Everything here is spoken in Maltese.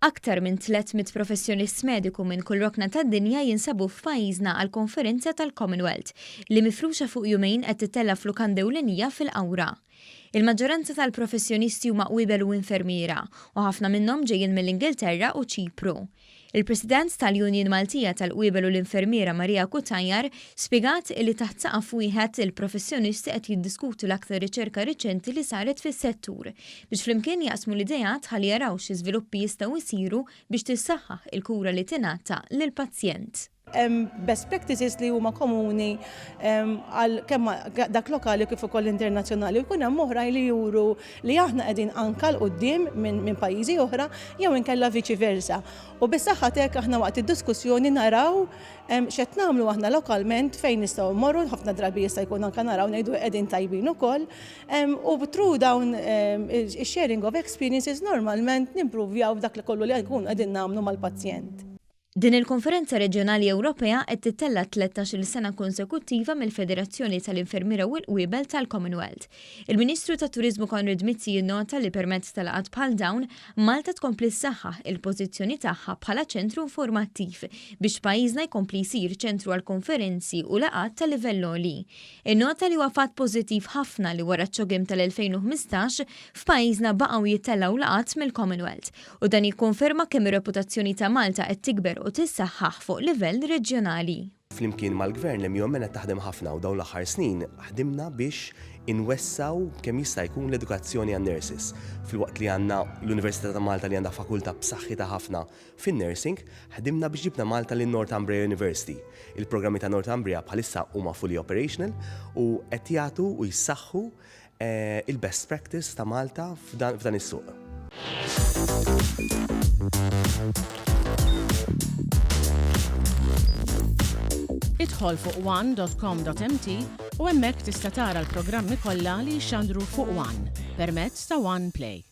Aktar minn 300 professjonist mediku minn kull rokna tad-dinja jinsabu f'pajjiżna għal konferenza tal-Commonwealth li mifruxa fuq jumejn qed titella f'lukanda ewlenija fil-Qawra. Il-maġġoranza tal-professjonisti huma qwiebel u infermiera u ħafna minnhom ġejjin mill-Ingilterra u Ċipru. Il-President tal-Union Maltija tal-qwiebel u l-infermiera Marija Kutajjar spjegat li taħt saqaf wieħed il-professjonisti qed jiddiskutu l-aktar riċerka riċenti li saret fis-settur biex flimkien jaqsmu l-idejat ħalli jaraw xi żviluppi jistgħu jsiru biex tissaħħaħ il-kura li tingħata lill-pazjent. Best practices li huma komuni għal kemm dak lokali kif ukoll internazzjonali jkun hemm oħrajn li juru li aħna qegħdin anke l quddiem minn pajjiżi oħra jew inkella viċi versa. U bis-saħħa hekk aħna waqt id-diskussjoni naraw x'qed nagħmlu aħna lokalment fejn nistgħu mmorru, ħafna drabi jista' jkun anke naraw ngħidu qegħdin tajbin ukoll u through dawn is-sharing of experiences normalment nimpruvjaw dak li kollu li jkun qegħdin nagħmlu mal-pazjent. Din il-Konferenza Reġjonali Ewropea qed tittella 13-il sena konsekuttiva mill-Federazzjoni tal-Infermiera u l-Qwiebel tal-Commonwealth. Il-Ministru tat-Turiżmu Konrad Mizzi jinnota li permezz tal-laqgħat bħal dawn Malta tkompli ssaħħaħ il-pożizzjoni tagħha bħala ċentru informattiv biex pajjiżna jkompli jsir ċentru għal konferenzi u laqgħat ta' livell għoli. Innota li huwa fatt pożittiv ħafna li wara ċ-ċogim tal-2015 f'pajjiżna baqgħu jittellaw laqgħat mill-Commonwealth u dan jikkonferma kemm ir-reputazzjoni ta' Malta qed tikber u tissaħħaħ fuq livell reġjonali. Flimkien mal-Gvern l-imjom qed taħdem ħafna u dawn l-aħħar snin ħdimna biex inwessaw kemm jista' jkun l-edukazzjoni għan-nurses. Filwaqt li għandna l-Università ta' Malta li għandha fakultà b'saħħitha ħafna fin-nursing, ħdimna biex ġibna Malta lin Northumbria University. Il-programmi ta' Northumbria bħalissa huma fully operational u qed jagħtu u jsaħħu il-best practice ta' Malta f'dan is-suq. Idħol fuq one.com.mt u hemmhekk tista' tara l-programmi kollha li jxandru fuq One permezz ta' One Play.